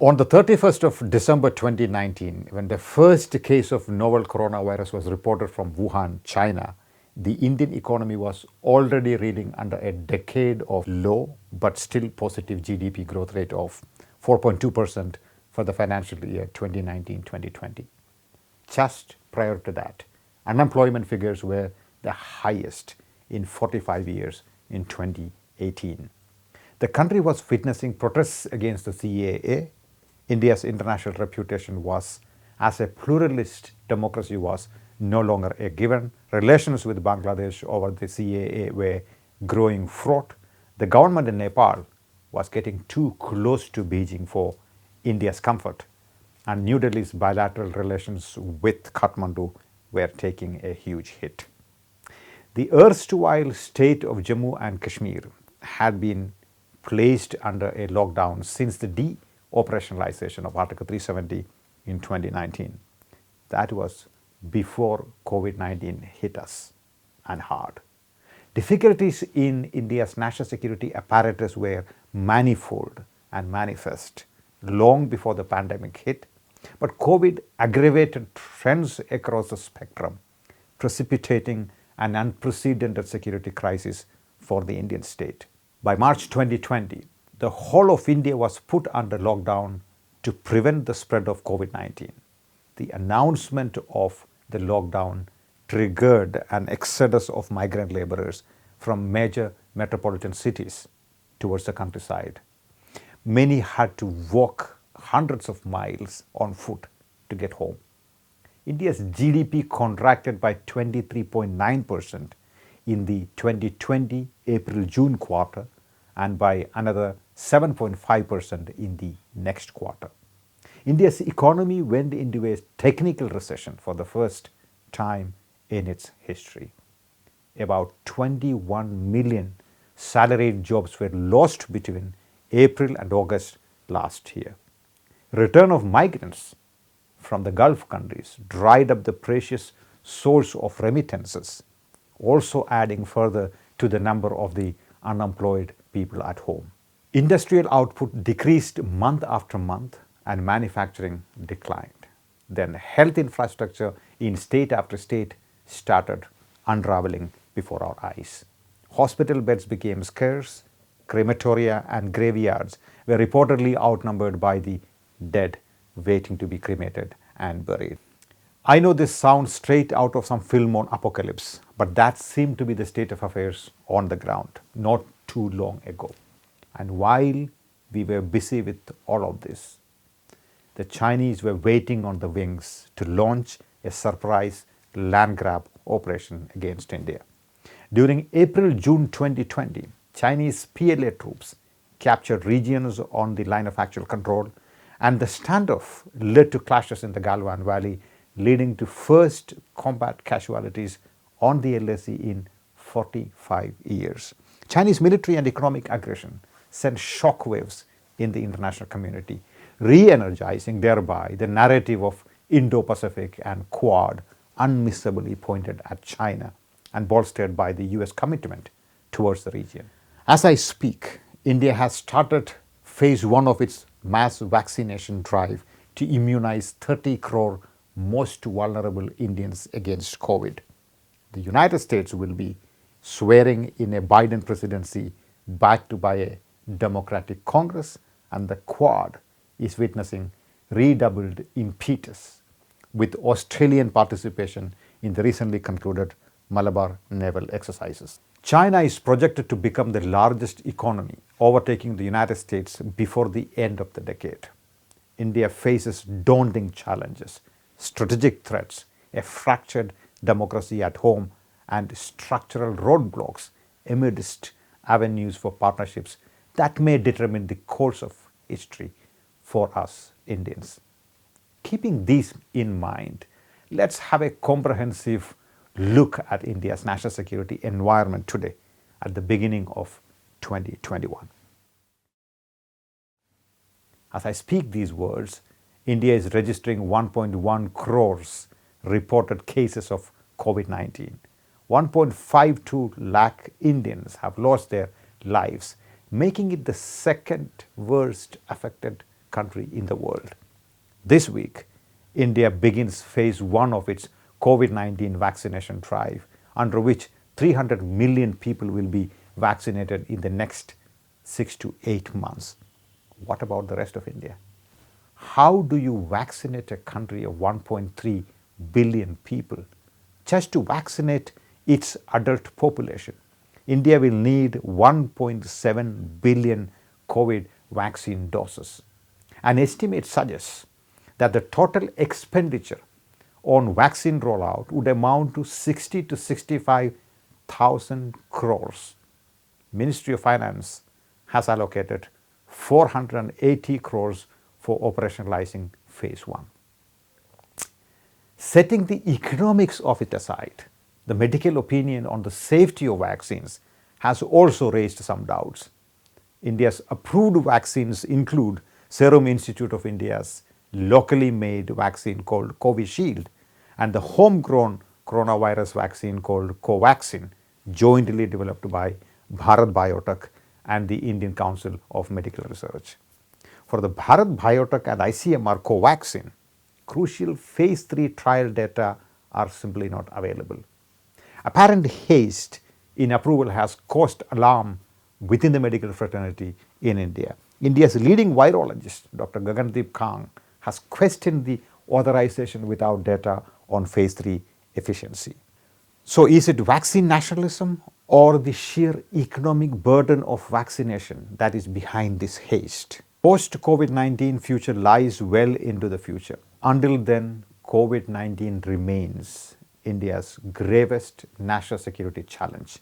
On the 31st of December 2019, when the first case of novel coronavirus was reported from Wuhan, China, the Indian economy was already reeling under a decade of low but still positive GDP growth rate of 4.2% for the financial year 2019-2020. Just prior to that, unemployment figures were the highest in 45 years in 2018. The country was witnessing protests against the CAA. India's international reputation was as a pluralist democracy was no longer a given. Relations with Bangladesh over the CAA were growing fraught. The government in Nepal was getting too close to Beijing for India's comfort, and New Delhi's bilateral relations with Kathmandu were taking a huge hit. The erstwhile state of Jammu and Kashmir had been placed under a lockdown since the de-operationalization of Article 370 in 2019. That was before COVID-19 hit us, and hard. Difficulties in India's national security apparatus were manifold and manifest long before the pandemic hit, but COVID aggravated trends across the spectrum, precipitating an unprecedented security crisis for the Indian state. By March 2020, the whole of India was put under lockdown to prevent the spread of COVID-19. The announcement of the lockdown triggered an exodus of migrant laborers from major metropolitan cities towards the countryside. Many had to walk hundreds of miles on foot to get home. India's GDP contracted by 23.9% in the 2020 April-June quarter and by another 7.5% in the next quarter. India's economy went into a technical recession for the first time in its history. About 21 million salaried jobs were lost between April and August last year. Return of migrants from the Gulf countries dried up the precious source of remittances, also adding further to the number of the unemployed people at home. Industrial output decreased month after month and manufacturing declined. Then health infrastructure in state after state started unraveling before our eyes. Hospital beds became scarce. Crematoria and graveyards were reportedly outnumbered by the dead waiting to be cremated and buried. I know this sounds straight out of some film on apocalypse, but that seemed to be the state of affairs on the ground not too long ago. And while we were busy with all of this, the Chinese were waiting on the wings to launch a surprise land grab operation against India. During April-June 2020, Chinese PLA troops captured regions on the line of actual control, and the standoff led to clashes in the Galwan Valley, leading to first combat casualties on the LAC in 45 years. Chinese military and economic aggression sent shockwaves in the international community, re-energizing thereby the narrative of Indo-Pacific and Quad, unmissably pointed at China and bolstered by the US commitment towards the region. As I speak, India has started phase 1 of its mass vaccination drive to immunize 30 crore most vulnerable Indians against COVID. The United States will be swearing in a Biden presidency backed by a Democratic Congress, and the Quad is witnessing redoubled impetus with Australian participation in the recently concluded Malabar naval exercises. China is projected to become the largest economy, overtaking the United States before the end of the decade. India faces daunting challenges, strategic threats, a fractured democracy at home, and structural roadblocks amidst avenues for partnerships that may determine the course of history for us Indians. Keeping these in mind, let's have a comprehensive look at India's national security environment today at the beginning of 2021. As I speak these words, India is registering 1.1 crores reported cases of COVID-19. 1.52 lakh Indians have lost their lives, making it the second worst affected country in the world. This week, India begins phase 1 of its COVID-19 vaccination drive, under which 300 million people will be vaccinated in the next 6 to 8 months. What about the rest of India? How do you vaccinate a country of 1.3 billion people just to vaccinate its adult population? India will need 1.7 billion COVID vaccine doses. An estimate suggests that the total expenditure on vaccine rollout would amount to 60 to 65,000 crores. Ministry of Finance has allocated 480 crores for operationalizing phase 1. Setting the economics of it aside, the medical opinion on the safety of vaccines has also raised some doubts. India's approved vaccines include Serum Institute of India's locally made vaccine called Covishield and the homegrown coronavirus vaccine called Covaxin, jointly developed by Bharat Biotech and the Indian Council of Medical Research. For the Bharat Biotech and ICMR Covaxin, crucial phase 3 trial data are simply not available. Apparent haste in approval has caused alarm within the medical fraternity in India. India's leading virologist, Dr. Gagandeep Kang, has questioned the authorization without data on phase 3 efficiency. So is it vaccine nationalism or the sheer economic burden of vaccination that is behind this haste? Post-COVID-19 future lies well into the future. Until then, COVID-19 remains India's gravest national security challenge,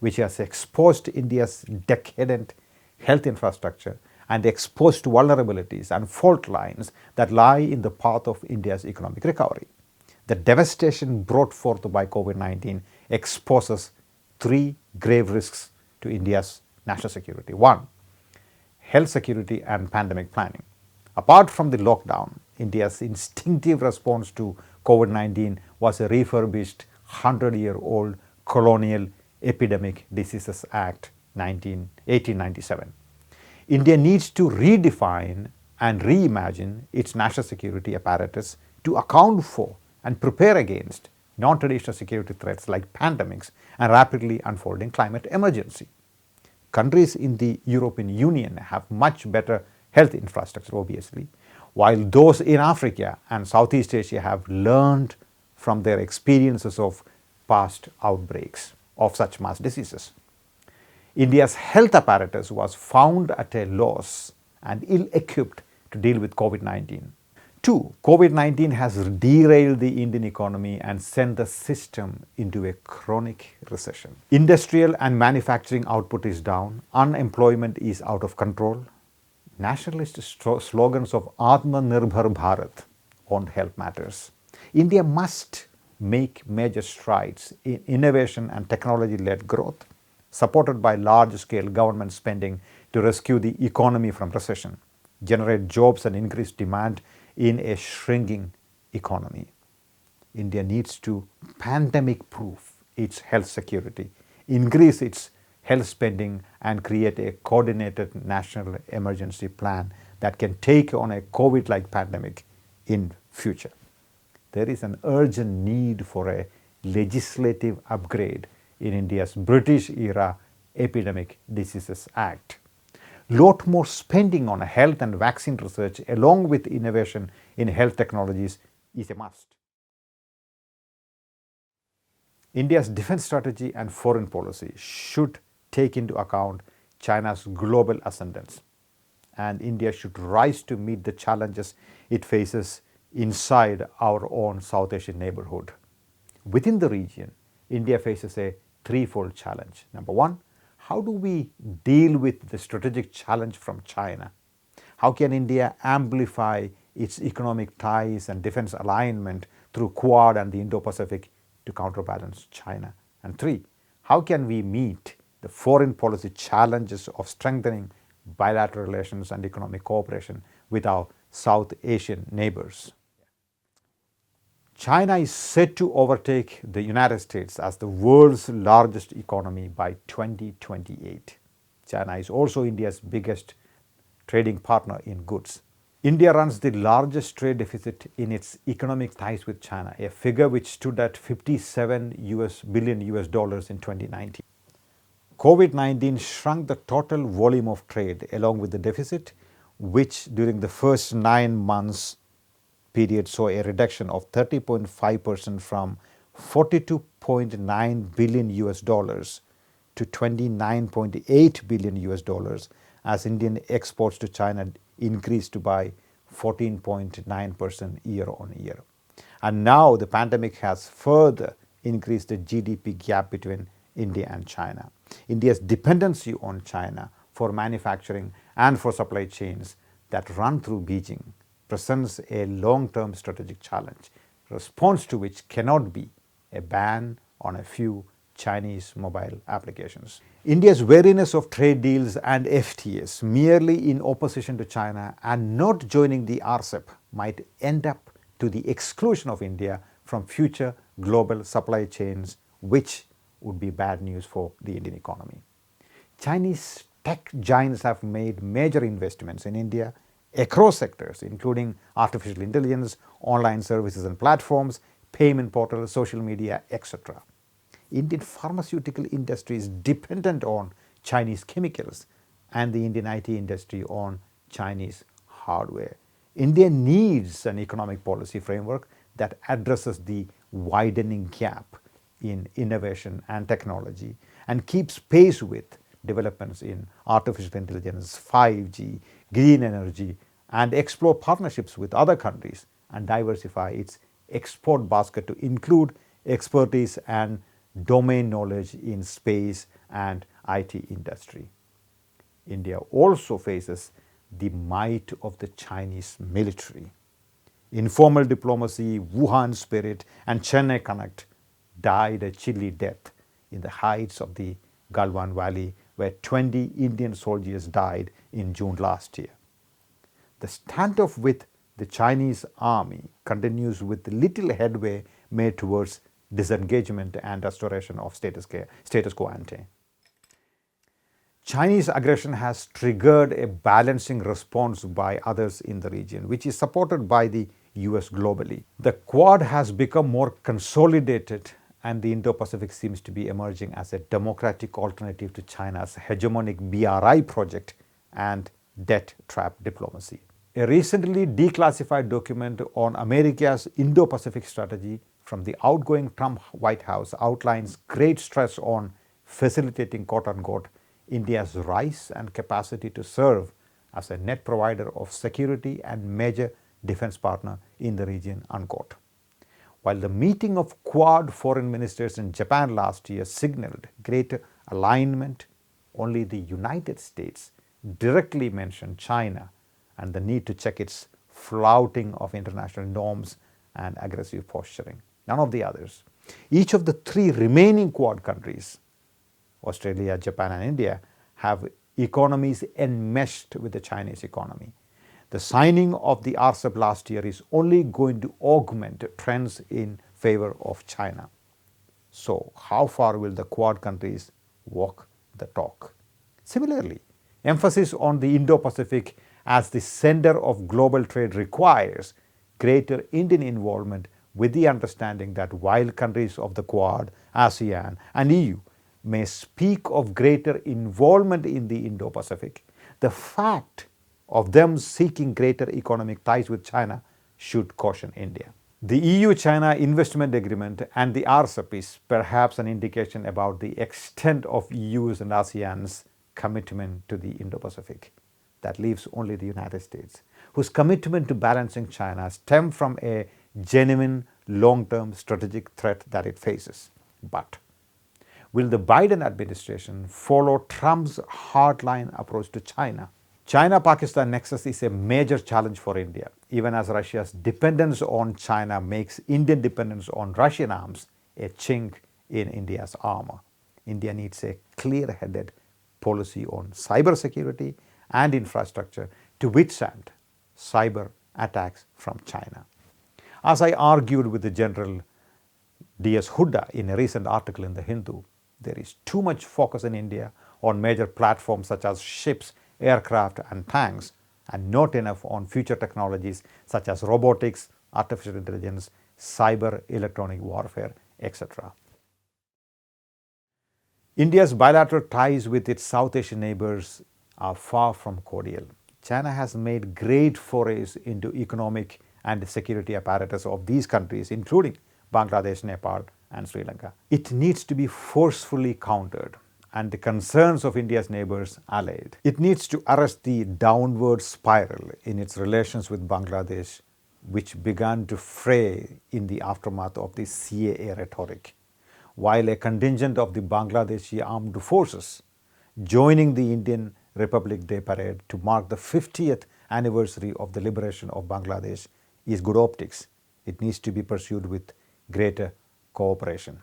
which has exposed India's decadent health infrastructure and exposed vulnerabilities and fault lines that lie in the path of India's economic recovery. The devastation brought forth by COVID-19 exposes 3 grave risks to India's national security. 1. Health security and pandemic planning. Apart from the lockdown, India's instinctive response to COVID-19 was a refurbished 100-year-old colonial Epidemic Diseases Act 1897. India needs to redefine and reimagine its national security apparatus to account for and prepare against non-traditional security threats like pandemics and rapidly unfolding climate emergency. Countries in the European Union have much better health infrastructure, obviously, while those in Africa and Southeast Asia have learned from their experiences of past outbreaks of such mass diseases. India's health apparatus was found at a loss and ill-equipped to deal with COVID-19. 2. COVID-19 has derailed the Indian economy and sent the system into a chronic recession. Industrial and manufacturing output is down, unemployment is out of control. Nationalist slogans of Atmanirbhar Bharat on health matters. India must make major strides in innovation and technology-led growth, supported by large-scale government spending to rescue the economy from recession, generate jobs and increase demand in a shrinking economy. India needs to pandemic-proof its health security, increase its health spending and create a coordinated national emergency plan that can take on a COVID-like pandemic in future. There is an urgent need for a legislative upgrade in India's British-era Epidemic Diseases Act. Lot more spending on health and vaccine research along with innovation in health technologies is a must. India's defense strategy and foreign policy should take into account China's global ascendance, and India should rise to meet the challenges it faces inside our own South Asian neighbourhood. Within the region, India faces a threefold challenge. Number 1, how do we deal with the strategic challenge from China? How can India amplify its economic ties and defense alignment through Quad and the Indo-Pacific to counterbalance China? And 3, how can we meet the foreign policy challenges of strengthening bilateral relations and economic cooperation with our South Asian neighbors? China is set to overtake the United States as the world's largest economy by 2028. China is also India's biggest trading partner in goods. India runs the largest trade deficit in its economic ties with China, a figure which stood at 57 billion US dollars in 2019. COVID-19 shrunk the total volume of trade along with the deficit, which during the first 9 months period saw a reduction of 30.5% from 42.9 billion US dollars to 29.8 billion US dollars, as Indian exports to China increased by 14.9% year on year. And now the pandemic has further increased the GDP gap between India and China. India's dependency on China for manufacturing and for supply chains that run through Beijing presents a long-term strategic challenge, response to which cannot be a ban on a few Chinese mobile applications. India's wariness of trade deals and FTAs merely in opposition to China and not joining the RCEP might end up to the exclusion of India from future global supply chains, which would be bad news for the Indian economy. Chinese tech giants have made major investments in India across sectors, including artificial intelligence, online services and platforms, payment portals, social media, etc. Indian pharmaceutical industry is dependent on Chinese chemicals and the Indian IT industry on Chinese hardware. India needs an economic policy framework that addresses the widening gap in innovation and technology and keeps pace with developments in artificial intelligence, 5G, green energy, and explore partnerships with other countries and diversify its export basket to include expertise and domain knowledge in space and IT industry. India also faces the might of the Chinese military. Informal diplomacy, Wuhan spirit, and Chennai Connect died a chilly death in the heights of the Galwan Valley, where 20 Indian soldiers died in June last year. The standoff with the Chinese army continues with little headway made towards disengagement and restoration of status quo ante. Chinese aggression has triggered a balancing response by others in the region, which is supported by the US globally. The Quad has become more consolidated, and the Indo-Pacific seems to be emerging as a democratic alternative to China's hegemonic BRI project and debt trap diplomacy. A recently declassified document on America's Indo-Pacific strategy from the outgoing Trump White House outlines great stress on facilitating, quote-unquote, India's rise and capacity to serve as a net provider of security and major defense partner in the region, unquote. While the meeting of Quad foreign ministers in Japan last year signaled greater alignment, only the United States directly mentioned China and the need to check its flouting of international norms and aggressive posturing. None of the others. Each of the three remaining Quad countries, Australia, Japan and India, have economies enmeshed with the Chinese economy. The signing of the RCEP last year is only going to augment trends in favor of China. So, how far will the Quad countries walk the talk? Similarly, emphasis on the Indo-Pacific as the center of global trade requires greater Indian involvement, with the understanding that while countries of the Quad, ASEAN and EU may speak of greater involvement in the Indo-Pacific, the fact of them seeking greater economic ties with China should caution India. The EU-China investment agreement and the RCEP is perhaps an indication about the extent of EU's and ASEAN's commitment to the Indo-Pacific. That leaves only the United States, whose commitment to balancing China stems from a genuine long-term strategic threat that it faces. But will the Biden administration follow Trump's hardline approach to China? China-Pakistan nexus is a major challenge for India, even as Russia's dependence on China makes Indian dependence on Russian arms a chink in India's armor. India needs a clear-headed policy on cybersecurity and infrastructure to withstand cyber attacks from China. As I argued with the General D.S. Hooda in a recent article in The Hindu, there is too much focus in India on major platforms such as ships, aircraft and tanks, and not enough on future technologies such as robotics, artificial intelligence, cyber, electronic warfare, etc. India's bilateral ties with its South Asian neighbors are far from cordial. China has made great forays into economic and security apparatus of these countries, including Bangladesh, Nepal, and Sri Lanka. It needs to be forcefully countered and the concerns of India's neighbors allayed. It needs to arrest the downward spiral in its relations with Bangladesh, which began to fray in the aftermath of the CAA rhetoric, while a contingent of the Bangladeshi armed forces joining the Indian Republic Day parade to mark the 50th anniversary of the liberation of Bangladesh is good optics. It needs to be pursued with greater cooperation.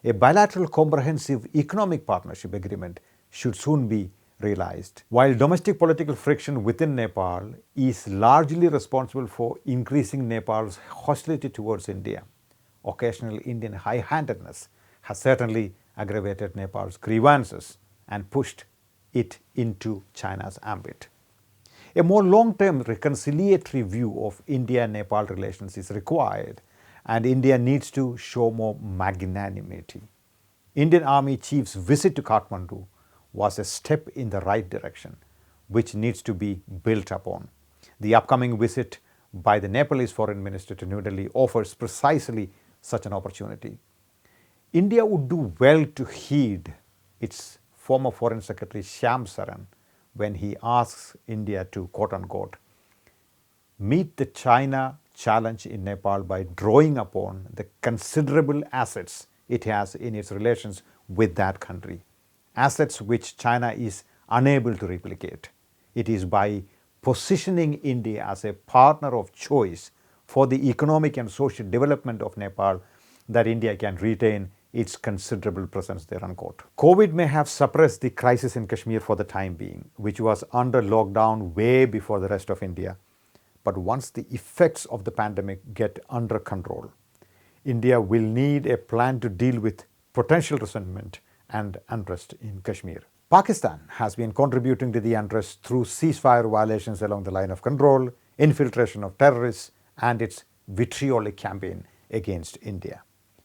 A bilateral comprehensive economic partnership agreement should soon be realized. While domestic political friction within Nepal is largely responsible for increasing Nepal's hostility towards India, occasional Indian high-handedness has certainly aggravated Nepal's grievances and pushed it into China's ambit. A more long-term reconciliatory view of India-Nepal relations is required, and India needs to show more magnanimity. Indian Army Chief's visit to Kathmandu was a step in the right direction, which needs to be built upon. The upcoming visit by the Nepalese Foreign Minister to New Delhi offers precisely such an opportunity. India would do well to heed its former Foreign Secretary Shyam Saran when he asks India to, quote-unquote, meet the China challenge in Nepal by drawing upon the considerable assets it has in its relations with that country, assets which China is unable to replicate. It is by positioning India as a partner of choice for the economic and social development of Nepal that India can retain its considerable presence there, unquote. COVID may have suppressed the crisis in Kashmir for the time being, which was under lockdown way before the rest of India. But once the effects of the pandemic get under control, India will need a plan to deal with potential resentment and unrest in Kashmir. Pakistan has been contributing to the unrest through ceasefire violations along the line of control, infiltration of terrorists, and its vitriolic campaign against India.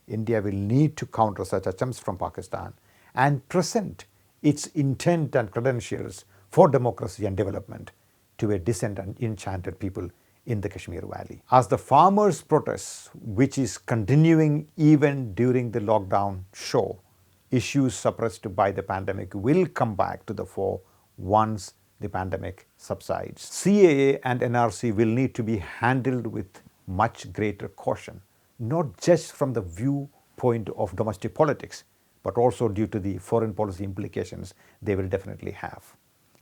India will need to counter such attempts from Pakistan and present its intent and credentials for democracy and development to a disenchanted people in the Kashmir Valley. As the farmers' protests, which is continuing even during the lockdown, show, issues suppressed by the pandemic will come back to the fore once the pandemic subsides. CAA and NRC will need to be handled with much greater caution, not just from the viewpoint of domestic politics, but also due to the foreign policy implications they will definitely have.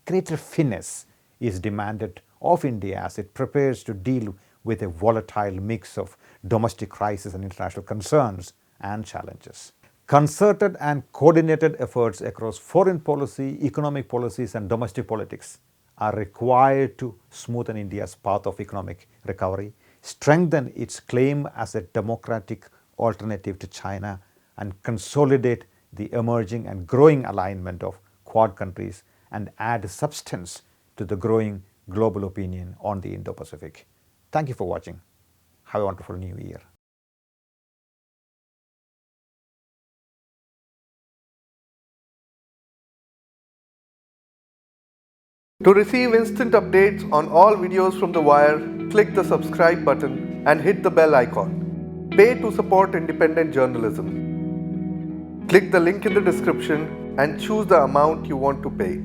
Greater finesse is demanded of India as it prepares to deal with a volatile mix of domestic crisis and international concerns and challenges. Concerted and coordinated efforts across foreign policy, economic policies, and domestic politics are required to smoothen India's path of economic recovery, strengthen its claim as a democratic alternative to China, and consolidate the emerging and growing alignment of Quad countries and add substance to the growing global opinion on the Indo-Pacific. Thank you for watching. Have a wonderful new year. To receive instant updates on all videos from The Wire, click the subscribe button and hit the bell icon. Pay to support independent journalism. Click the link in the description and choose the amount you want to pay.